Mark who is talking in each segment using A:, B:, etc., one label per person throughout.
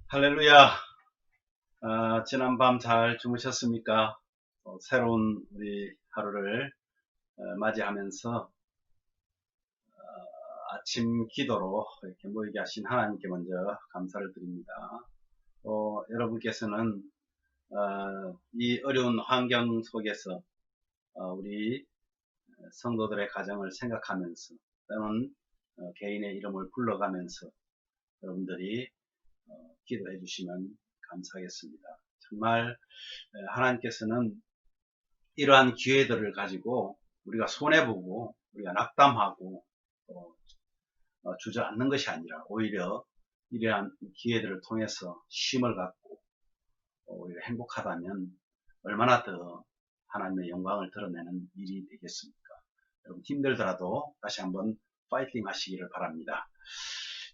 A: 할렐루야. 지난 밤 잘 주무셨습니까? 새로운 우리 하루를 맞이하면서 아침 기도로 이렇게 모이게 하신 하나님께 먼저 감사를 드립니다. 여러분께서는 이 어려운 환경 속에서 우리 성도들의 가정을 생각하면서 또는 개인의 이름을 불러가면서 여러분들이 기도해 주시면 감사하겠습니다. 정말 하나님께서는 이러한 기회들을 가지고 우리가 손해보고 우리가 낙담하고 주저앉는 것이 아니라 오히려 이러한 기회들을 통해서 쉼을 갖고 우리가 행복하다면 얼마나 더 하나님의 영광을 드러내는 일이 되겠습니까? 여러분 힘들더라도 다시 한번 파이팅 하시기를 바랍니다.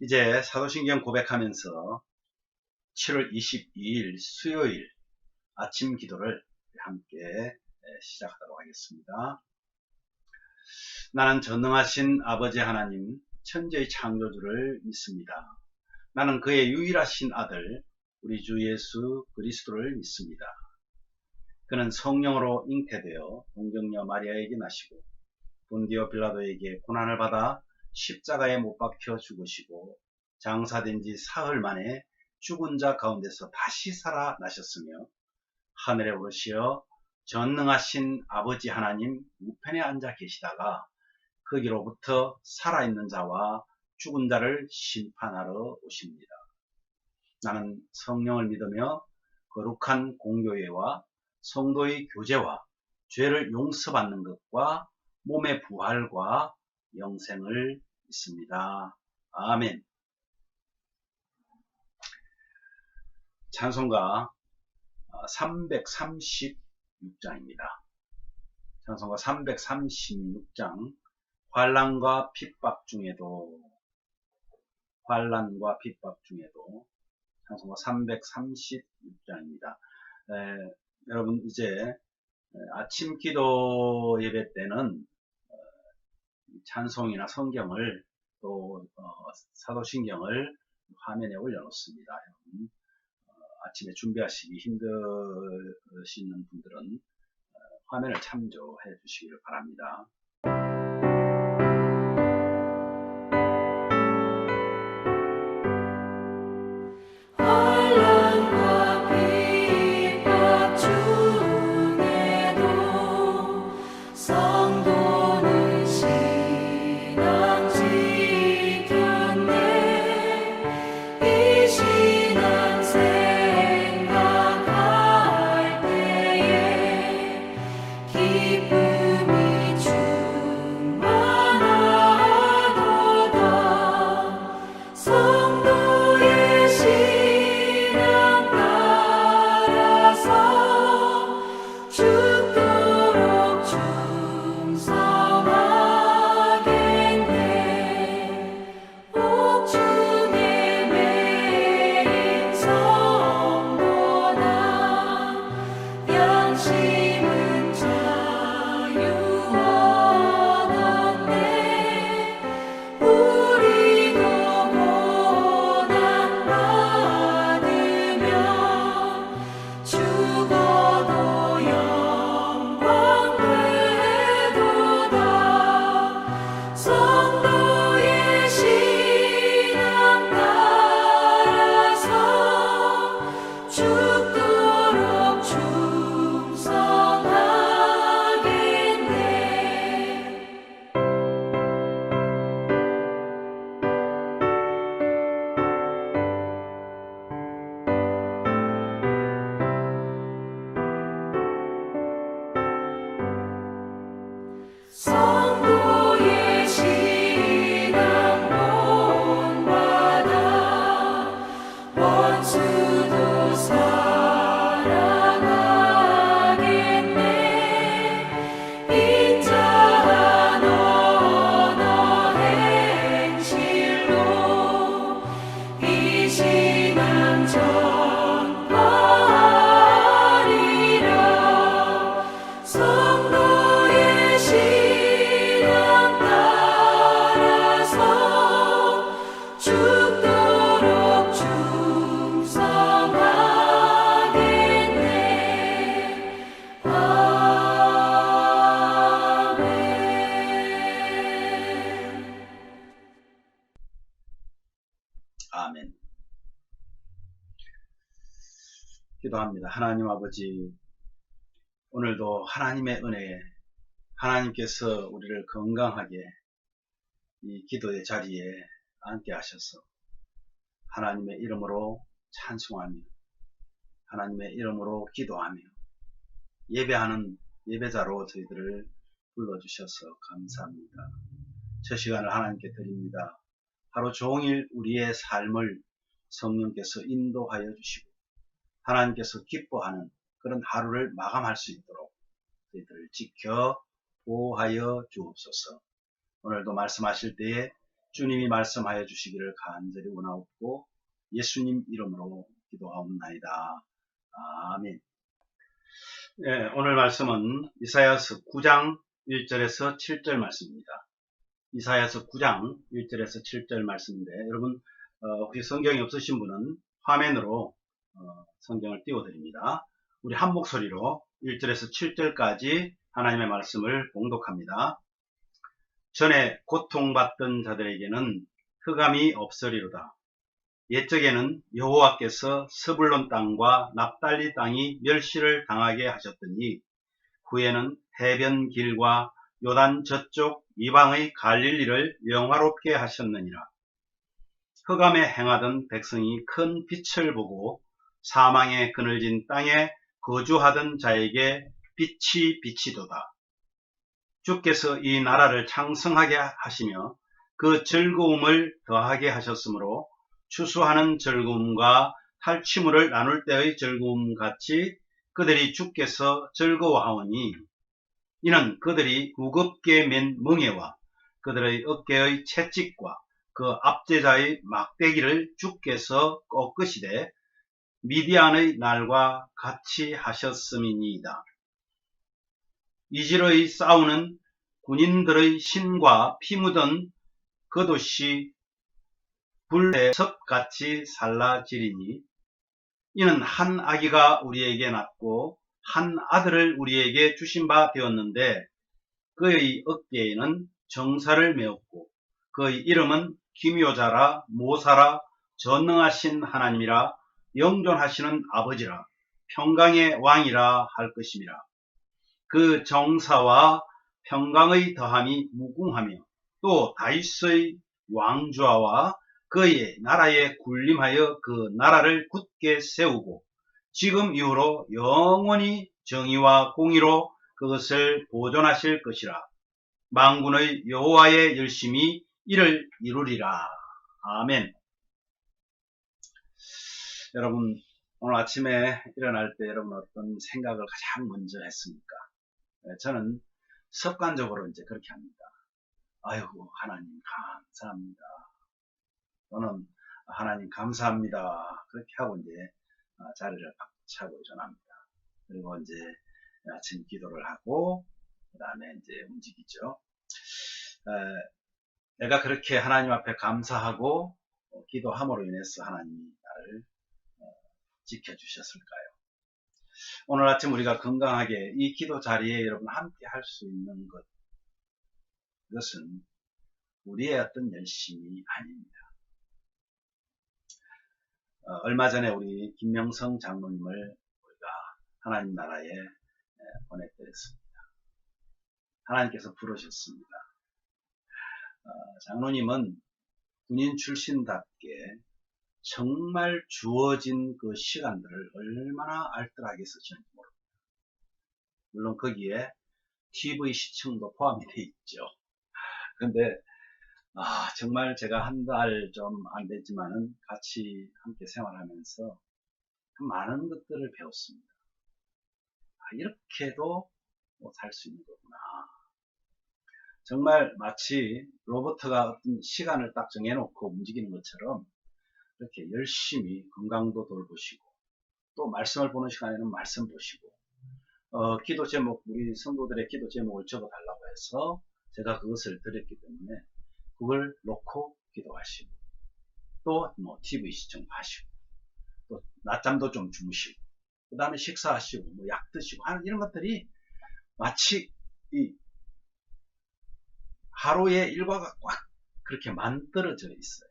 A: 이제 사도신경 고백하면서 7월 22일 수요일 아침 기도를 함께 시작하도록 하겠습니다. 나는 전능하신 아버지 하나님 천지의 창조주를 믿습니다. 나는 그의 유일하신 아들 우리 주 예수 그리스도를 믿습니다. 그는 성령으로 잉태되어 동정녀 마리아에게 나시고 본디오 빌라도에게 고난을 받아 십자가에 못 박혀 죽으시고 장사된 지 사흘 만에 죽은 자 가운데서 다시 살아나셨으며 하늘에 오르시어 전능하신 아버지 하나님 우편에 앉아 계시다가 거기로부터 살아있는 자와 죽은 자를 심판하러 오십니다. 나는 성령을 믿으며 거룩한 공교회와 성도의 교제와 죄를 용서받는 것과 몸의 부활과 영생을 믿습니다. 아멘. 찬송가 336장입니다. 찬송가 336장 환난과 핍박 중에도 찬송가 336장입니다. 여러분 이제 아침 기도 예배 때는 찬송이나 성경을 또 사도신경을 화면에 올려놓습니다. 여러분 아침에 준비하시기 힘드시는 분들은 화면을 참조해 주시기를 바랍니다.
B: 기쁨이 주
A: 아멘. 기도합니다. 하나님 아버지, 오늘도 하나님의 은혜에 하나님께서 우리를 건강하게 이 기도의 자리에 앉게 하셔서 하나님의 이름으로 찬송하며 하나님의 이름으로 기도하며 예배하는 예배자로 저희들을 불러주셔서 감사합니다. 저 시간을 하나님께 드립니다. 하루 종일 우리의 삶을 성령께서 인도하여 주시고 하나님께서 기뻐하는 그런 하루를 마감할 수 있도록 저희들을 지켜 보호하여 주옵소서. 오늘도 말씀하실 때에 주님이 말씀하여 주시기를 간절히 원하옵고 예수님 이름으로 기도하옵나이다. 아멘. 네, 오늘 말씀은 이사야서 9장 1절에서 7절 말씀입니다. 이사야서 9장 1절에서 7절 말씀인데 여러분 혹시 성경이 없으신 분은 화면으로 성경을 띄워드립니다. 우리 한 목소리로 1절에서 7절까지 하나님의 말씀을 봉독합니다. 전에 고통받던 자들에게는 흑암이 없으리로다. 옛적에는 여호와께서 스불론 땅과 납달리 땅이 멸시를 당하게 하셨더니 후에는 해변 길과 요단 저쪽 이방의 갈릴리를 영화롭게 하셨느니라. 흑암에 행하던 백성이 큰 빛을 보고 사망의 그늘진 땅에 거주하던 자에게 빛이 비치도다. 주께서 이 나라를 창성하게 하시며 그 즐거움을 더하게 하셨으므로 추수하는 즐거움과 탈취물을 나눌 때의 즐거움 같이 그들이 주께서 즐거워하오니 이는 그들이 무겁게 맨 멍에와 그들의 어깨의 채찍과 그 압제자의 막대기를 주께서 꺾으시되 미디안의 날과 같이 하셨음이니이다. 이질의 싸우는 군인들의 신과 피 묻은 겉옷이 불의 섭같이 살라지리니 이는 한 아기가 우리에게 낳고 한 아들을 우리에게 주신 바 되었는데 그의 어깨에는 정사를 메었고 그의 이름은 기묘자라 모사라 전능하신 하나님이라 영존하시는 아버지라 평강의 왕이라 할 것임이라. 그 정사와 평강의 더함이 무궁하며 또 다윗의 왕좌와 그의 나라에 군림하여 그 나라를 굳게 세우고 지금 이후로 영원히 정의와 공의로 그것을 보존하실 것이라. 만군의 여호와의 열심히 이를 이루리라. 아멘. 여러분 오늘 아침에 일어날 때 여러분 어떤 생각을 가장 먼저 했습니까? 저는 습관적으로 이제 그렇게 합니다. 아이고 하나님 감사합니다. 저는 하나님 감사합니다. 그렇게 하고 이제 자리를 박차고 일어납니다. 그리고 이제 아침 기도를 하고 그 다음에 이제 움직이죠. 내가 그렇게 하나님 앞에 감사하고 기도함으로 인해서 하나님이 나를 지켜주셨을까요? 오늘 아침 우리가 건강하게 이 기도 자리에 여러분 함께 할 수 있는 것, 그것은 우리의 어떤 열심이 아닙니다. 얼마 전에 우리 김명성 장로님을 우리가 하나님 나라에 보내드렸습니다. 하나님께서 부르셨습니다. 장로님은 군인 출신답게 정말 주어진 그 시간들을 얼마나 알뜰하게 쓰시는지 모릅니다. 물론 거기에 TV 시청도 포함이 되어 있죠. 그런데 정말 제가 한 달 좀 안 됐지만은 같이 함께 생활하면서 많은 것들을 배웠습니다. 이렇게도 살 수 있는 거구나. 정말 마치 로봇가 어떤 시간을 딱 정해놓고 움직이는 것처럼 이렇게 열심히 건강도 돌보시고 또 말씀을 보는 시간에는 말씀 보시고 기도 제목, 우리 성도들의 기도 제목을 적어달라고 해서 제가 그것을 드렸기 때문에 그걸 놓고 기도하시고 또 뭐 TV 시청도 하시고 또 낮잠도 좀 주무시고 그 다음에 식사하시고 뭐 약 드시고 하는 이런 것들이 마치 이 하루의 일과가 꽉 그렇게 만들어져 있어요.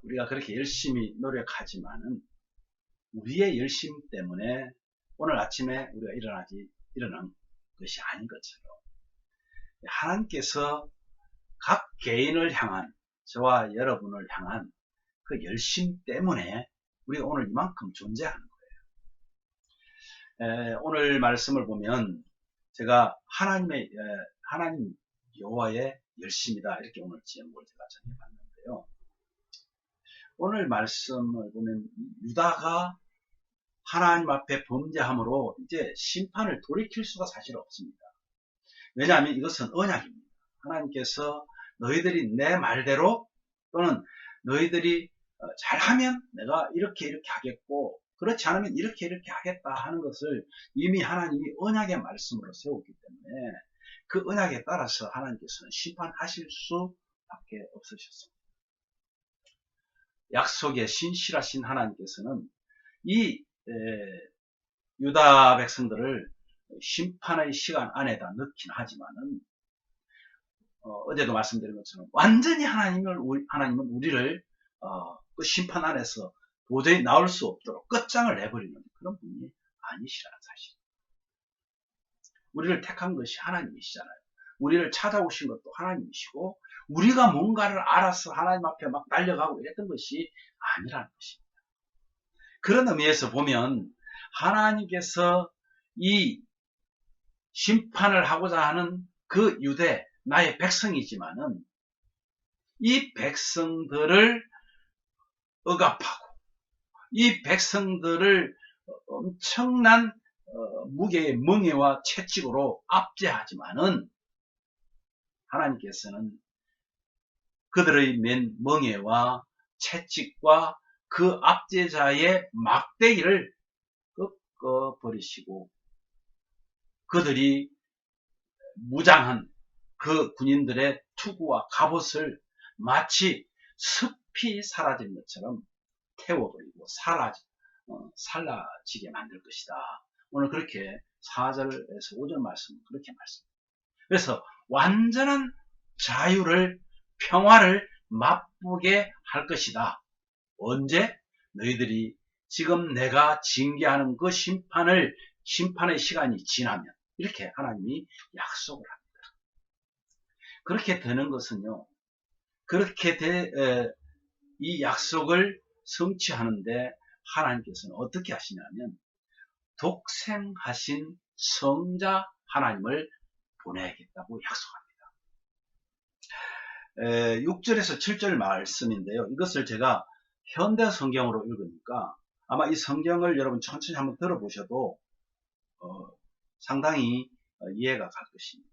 A: 우리가 그렇게 열심히 노력하지만은 우리의 열심 때문에 오늘 아침에 우리가 일어난 것이 아닌 것처럼 하나님께서 각 개인을 향한 저와 여러분을 향한 그 열심 때문에 우리가 오늘 이만큼 존재하는 거예요. 오늘 말씀을 보면 제가 하나님 여호와의 열심이다 이렇게 오늘 제목을 제가 정해봤는데요. 오늘 말씀을 보면 유다가 하나님 앞에 범죄함으로 이제 심판을 돌이킬 수가 사실 없습니다. 왜냐하면 이것은 언약입니다. 하나님께서 너희들이 내 말대로 또는 너희들이 잘하면 내가 이렇게 하겠고 그렇지 않으면 이렇게 하겠다 하는 것을 이미 하나님이 언약의 말씀으로 세웠기 때문에 그 언약에 따라서 하나님께서는 심판하실 수밖에 없으셨습니다. 약속의 신실하신 하나님께서는 이 유다 백성들을 심판의 시간 안에다 넣긴 하지만은 어제도 말씀드린 것처럼 완전히 하나님은 우리를 그 심판 안에서 도저히 나올 수 없도록 끝장을 내버리는 그런 분이 아니시라는 사실. 우리를 택한 것이 하나님이시잖아요. 우리를 찾아오신 것도 하나님이시고 우리가 뭔가를 알아서 하나님 앞에 막 달려가고 이랬던 것이 아니라는 것입니다. 그런 의미에서 보면 하나님께서 이 심판을 하고자 하는 그 유대 나의 백성이지만은 이 백성들을 억압하고 이 백성들을 엄청난 무게의 멍에와 채찍으로 압제하지만은 하나님께서는 그들의 맨 멍에와 채찍과 그 압제자의 막대기를 꺾어버리시고 그들이 무장한 그 군인들의 투구와 갑옷을 마치 습히 사라진 것처럼 태워버리고 사라지게 만들 것이다. 오늘 그렇게 4절에서 5절 말씀은 그렇게 말씀합니다. 그래서 완전한 자유를 평화를 맛보게 할 것이다. 언제? 너희들이 지금 내가 징계하는 그 심판의 시간이 지나면 이렇게 하나님이 약속을 합니다. 그렇게 되는 것은요. 그렇게 이 약속을 성취하는데 하나님께서는 어떻게 하시냐면 독생하신 성자 하나님을 보내야겠다고 약속합니다. 6절에서 7절 말씀인데요. 이것을 제가 현대 성경으로 읽으니까 아마 이 성경을 여러분 천천히 한번 들어보셔도 상당히 이해가 갈 것입니다.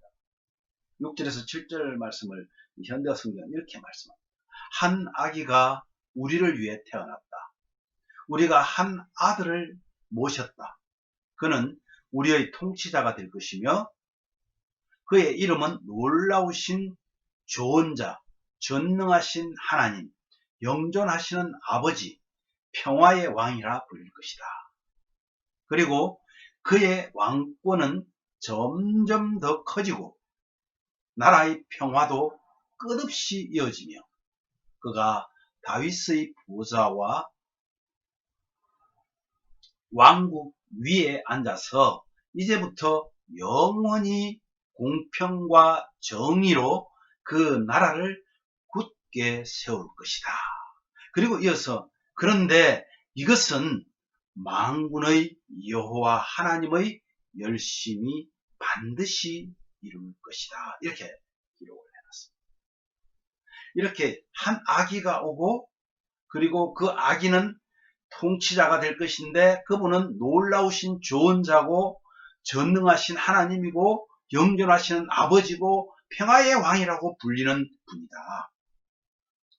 A: 6절에서 7절 말씀을 현대 성경은 이렇게 말씀합니다. 한 아기가 우리를 위해 태어났다. 우리가 한 아들을 모셨다. 그는 우리의 통치자가 될 것이며 그의 이름은 놀라우신 조언자, 전능하신 하나님, 영존하시는 아버지, 평화의 왕이라 불릴 것이다. 그리고 그의 왕권은 점점 더 커지고 나라의 평화도 끝없이 이어지며 그가 다윗의 보좌와 왕국 위에 앉아서 이제부터 영원히 공평과 정의로 그 나라를 굳게 세울 것이다. 그리고 이어서 그런데 이것은 만군의 여호와 하나님의 열심이 반드시 이룰 것이다. 이렇게 기록을 해놨습니다. 이렇게 한 아기가 오고 그리고 그 아기는 통치자가 될 것인데 그분은 놀라우신 조언자고 전능하신 하나님이고 영존하시는 아버지고 평화의 왕이라고 불리는 분이다.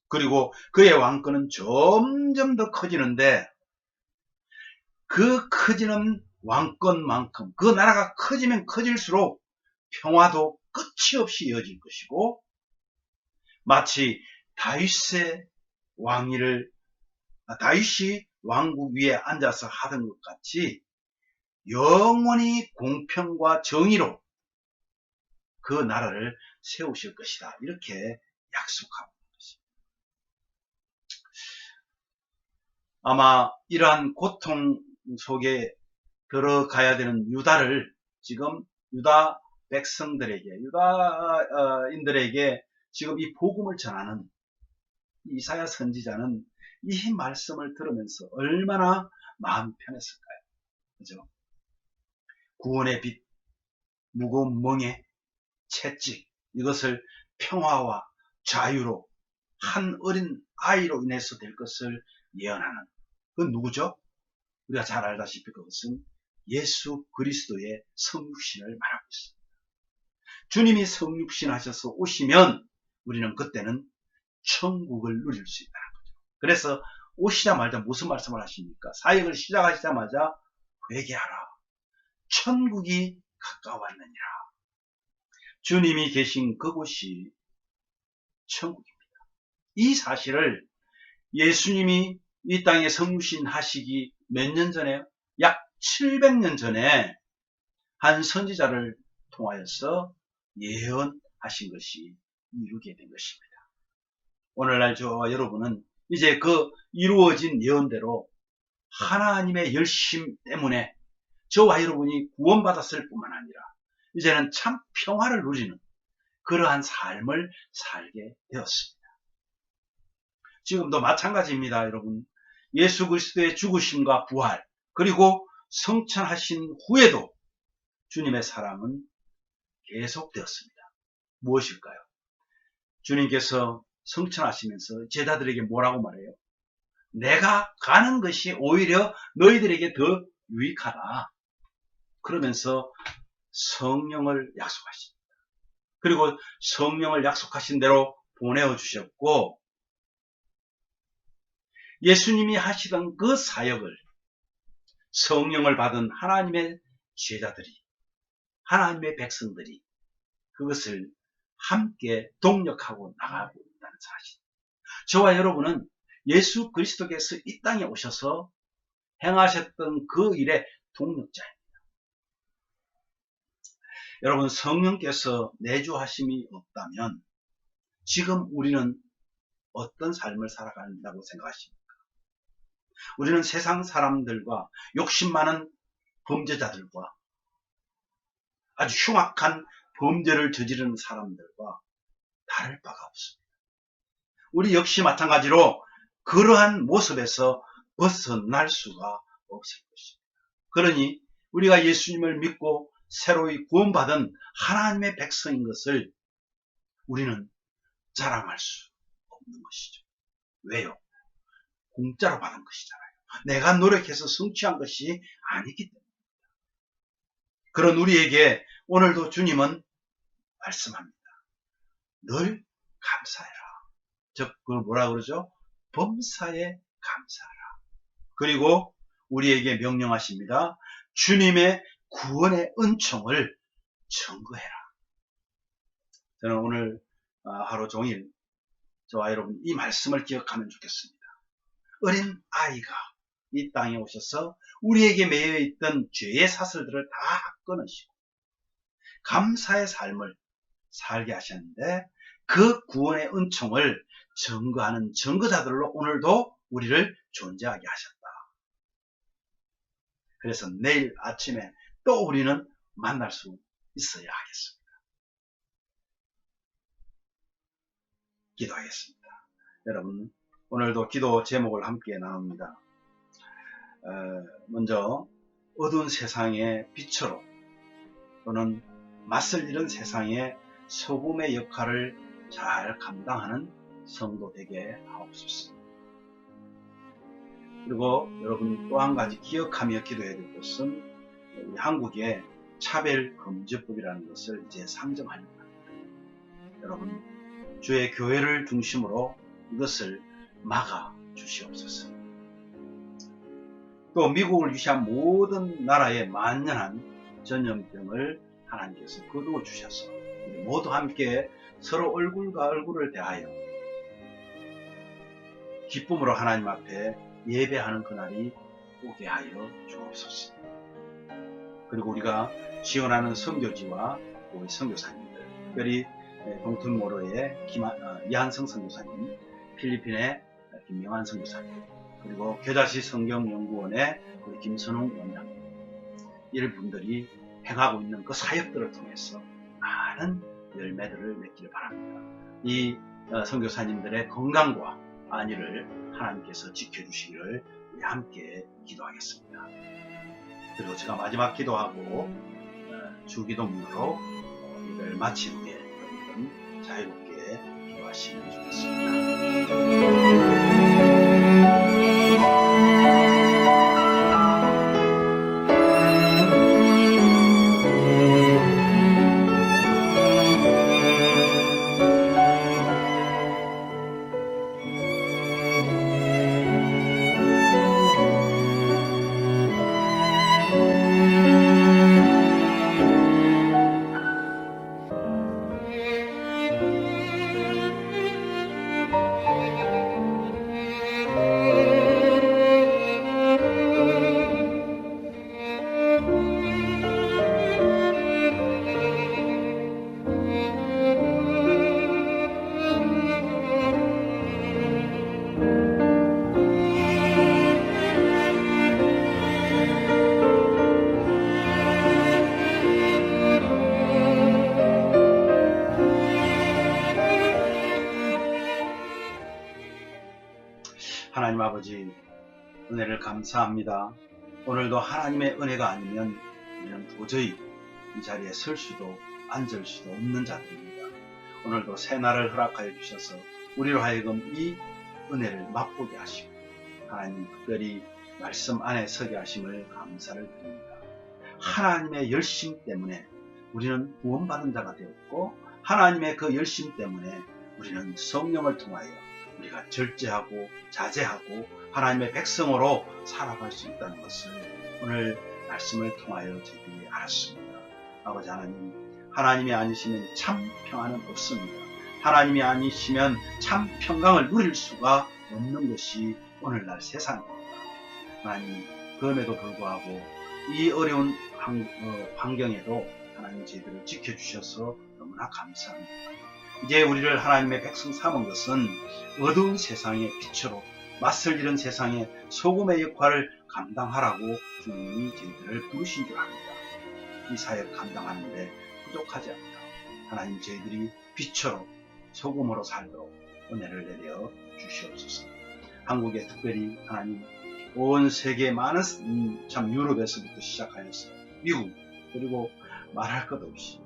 A: 그리고 그의 왕권은 점점 더 커지는데 그 커지는 왕권만큼 그 나라가 커지면 커질수록 평화도 끝이 없이 이어질 것이고 마치 다윗이 왕국 위에 앉아서 하던 것 같이 영원히 공평과 정의로 그 나라를 세우실 것이다. 이렇게 약속하고 있는 것입니다. 아마 이러한 고통 속에 들어가야 되는 유다를 지금 유다 백성들에게, 유다인들에게 지금 이 복음을 전하는 이사야 선지자는 이 말씀을 들으면서 얼마나 마음이 편했을까요? 그죠? 구원의 빛, 무거운 멍에 채찍, 이것을 평화와 자유로 한 어린 아이로 인해서 될 것을 예언하는, 그건 누구죠? 우리가 잘 알다시피 그것은 예수 그리스도의 성육신을 말하고 있습니다. 주님이 성육신 하셔서 오시면 우리는 그때는 천국을 누릴 수 있다는 거죠. 그래서 오시자마자 무슨 말씀을 하십니까? 사역을 시작하시자마자 회개하라. 천국이 가까웠느니라. 주님이 계신 그곳이 천국입니다. 이 사실을 예수님이 이 땅에 성육신 하시기 몇 년 전에, 약 700년 전에 한 선지자를 통하여서 예언하신 것이 이루게 된 것입니다. 오늘날 저와 여러분은 이제 그 이루어진 예언대로 하나님의 열심 때문에 저와 여러분이 구원받았을 뿐만 아니라 이제는 참 평화를 누리는 그러한 삶을 살게 되었습니다. 지금도 마찬가지입니다, 여러분. 예수 그리스도의 죽으심과 부활, 그리고 성천하신 후에도 주님의 사랑은 계속되었습니다. 무엇일까요? 주님께서 성천하시면서 제자들에게 뭐라고 말해요? 내가 가는 것이 오히려 너희들에게 더 유익하다. 그러면서 성령을 약속하십니다. 그리고 성령을 약속하신 대로 보내어 주셨고, 예수님이 하시던 그 사역을 성령을 받은 하나님의 제자들이, 하나님의 백성들이 그것을 함께 동력하고 나가고 있다는 사실. 저와 여러분은 예수 그리스도께서 이 땅에 오셔서 행하셨던 그 일의 동력자입니다. 여러분, 성령께서 내주하심이 없다면 지금 우리는 어떤 삶을 살아간다고 생각하십니까? 우리는 세상 사람들과, 욕심 많은 범죄자들과, 아주 흉악한 범죄를 저지르는 사람들과 다를 바가 없습니다. 우리 역시 마찬가지로 그러한 모습에서 벗어날 수가 없을 것입니다. 그러니 우리가 예수님을 믿고 새로이 구원받은 하나님의 백성인 것을 우리는 자랑할 수 없는 것이죠. 왜요? 공짜로 받은 것이잖아요. 내가 노력해서 성취한 것이 아니기 때문입니다. 그런 우리에게 오늘도 주님은 말씀합니다. 늘 감사해라. 즉, 그걸 뭐라 그러죠? 범사에 감사하라. 그리고 우리에게 명령하십니다. 주님의 구원의 은총을 증거해라. 저는 오늘 하루 종일 저와 여러분 이 말씀을 기억하면 좋겠습니다. 어린 아이가 이 땅에 오셔서 우리에게 매여있던 죄의 사슬들을 다 끊으시고 감사의 삶을 살게 하셨는데, 그 구원의 은총을 증거하는 증거자들로 오늘도 우리를 존재하게 하셨다. 그래서 내일 아침에 또 우리는 만날 수 있어야 하겠습니다. 기도하겠습니다. 여러분, 오늘도 기도 제목을 함께 나눕니다. 먼저 어두운 세상의 빛으로, 또는 맞설 이런 세상의 소금의 역할을 잘 감당하는 성도 되게 하옵소서. 그리고 여러분 또 한 가지 기억하며 기도해야 될 것은, 우리 한국의 차별금지법이라는 것을 이제 상정하려고 합니다. 여러분, 주의 교회를 중심으로 이것을 막아 주시옵소서. 또 미국을 위시한 모든 나라의 만연한 전염병을 하나님께서 거두어 주셔서 우리 모두 함께 서로 얼굴과 얼굴을 대하여 기쁨으로 하나님 앞에 예배하는 그날이 오게 하여 주옵소서. 그리고 우리가 지원하는 선교지와 우리 선교사님들, 특별히 동tun모로의 이한성 선교사님, 필리핀의 김명환 선교사님, 그리고 겨자씨 성경연구원의 우리 김선웅 원장님, 이분들이 행하고 있는 그 사역들을 통해서 많은 열매들을 맺기를 바랍니다. 이 선교사님들의 건강과 안위를 하나님께서 지켜주시기를 우리 함께 기도하겠습니다. 그리고 제가 마지막 기도하고 주기도문으로 이를 마친 후에 여러분 자유롭게 기도하시면 좋겠습니다. 하나님 아버지, 은혜를 감사합니다. 오늘도 하나님의 은혜가 아니면 우리는 도저히 이 자리에 설 수도 앉을 수도 없는 자들입니다. 오늘도 새날을 허락하여 주셔서 우리로 하여금 이 은혜를 맛보게 하시고 하나님 특별히 말씀 안에 서게 하심을 감사를 드립니다. 하나님의 열심 때문에 우리는 구원받은 자가 되었고, 하나님의 그 열심 때문에 우리는 성령을 통하여 우리가 절제하고 자제하고 하나님의 백성으로 살아갈 수 있다는 것을 오늘 말씀을 통하여 저희들이 알았습니다. 아버지 하나님, 하나님이 아니시면 참 평안은 없습니다. 하나님이 아니시면 참 평강을 누릴 수가 없는 것이 오늘날 세상입니다. 하나님, 그럼에도 불구하고 이 어려운 환경에도 하나님 저희들을 지켜주셔서 너무나 감사합니다. 이제 우리를 하나님의 백성 삼은 것은 어두운 세상의 빛으로 맞설 이런 세상의 소금의 역할을 감당하라고 주님이 저희들을 부르신 줄 압니다. 이 사역을 감당하는데 부족하지 않다. 하나님 저희들이 빛으로 소금으로 살도록 은혜를 내려 주시옵소서. 한국에 특별히 하나님 온 세계 많은 참 유럽에서부터 시작하여서 미국 그리고 말할 것 없이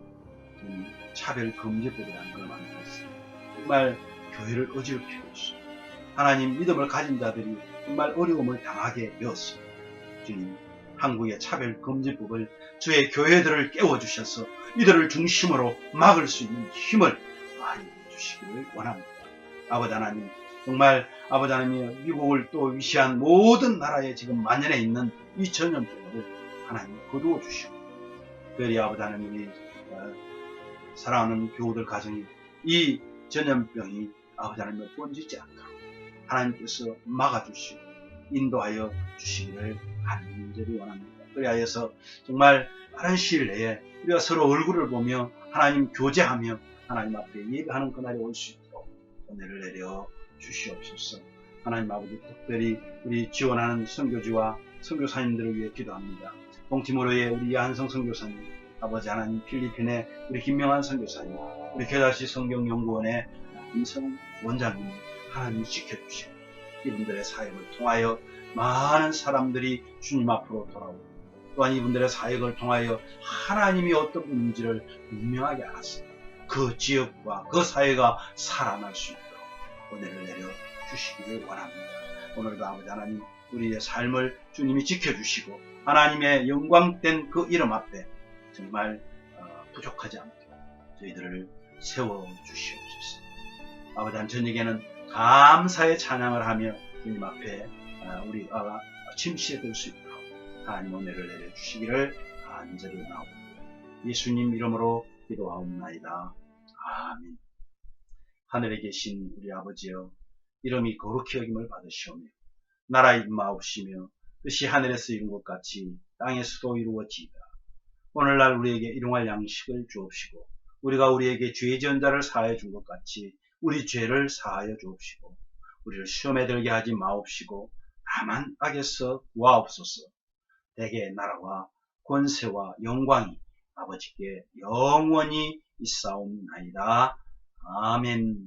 A: 차별금지법이라는 걸 만들었어요. 정말 교회를 어지럽히고 있습니다. 하나님 믿음을 가진 자들이 정말 어려움을 당하게 되었습니다. 주님, 한국의 차별금지법을 주의 교회들을 깨워주셔서 이들을 중심으로 막을 수 있는 힘을 많이 주시기를 원합니다. 아버지 하나님, 정말 아버지 하나님이 미국을 또 위시한 모든 나라에 지금 만연해 있는 이 전염병을 하나님 거두어 주시고, 특별히 아버지 하나님이 사랑하는 교우들 가정이 이 전염병이 아버지 하나님을 번지지 않도록 하나님께서 막아주시고 인도하여 주시기를 간절히 원합니다. 그리하여서 정말 빠른 시일 내에 우리가 서로 얼굴을 보며 하나님 교제하며 하나님 앞에 예배하는 그날이 올 수 있도록 은혜를 내려 주시옵소서. 하나님 아버지, 특별히 우리 지원하는 선교지와 선교사님들을 위해 기도합니다. 동티모르의 우리 한성 선교사님, 아버지 하나님 필리핀의 우리 김명환 선교사님, 우리 겨자씨 성경연구원의 김성 원장님 하나님 지켜주시고 이분들의 사역을 통하여 많은 사람들이 주님 앞으로 돌아오고 또한 이분들의 사역을 통하여 하나님이 어떤 분인지를 분명하게 알았습니다. 그 지역과 그 사회가 살아날 수 있도록 은혜를 내려 주시기를 원합니다. 오늘도 아버지 하나님 우리의 삶을 주님이 지켜주시고 하나님의 영광된 그 이름 앞에 정말 부족하지 않게 저희들을 세워주시옵소서. 아버지 하나님 저녁에는 감사의 찬양을 하며 주님 앞에 우리가 침시에 들 수 있도록 하나님 은혜를 내려주시기를 간절히 원하옵니다. 예수님 이름으로 기도하옵나이다. 아멘. 하늘에 계신 우리 아버지여, 이름이 거룩히 여김을 받으시오며 나라의 임하옵시며 뜻이 하늘에서 이룬 것 같이 땅에서도 이루어지이다. 오늘날 우리에게 일용할 양식을 주옵시고 우리가 우리에게 죄 지은 자를 사하여 준 것 같이 우리 죄를 사하여 주옵시고 우리를 시험에 들게 하지 마옵시고 다만 악에서 구하옵소서. 대개 나라와 권세와 영광이 아버지께 영원히 있사옵나이다. 아멘.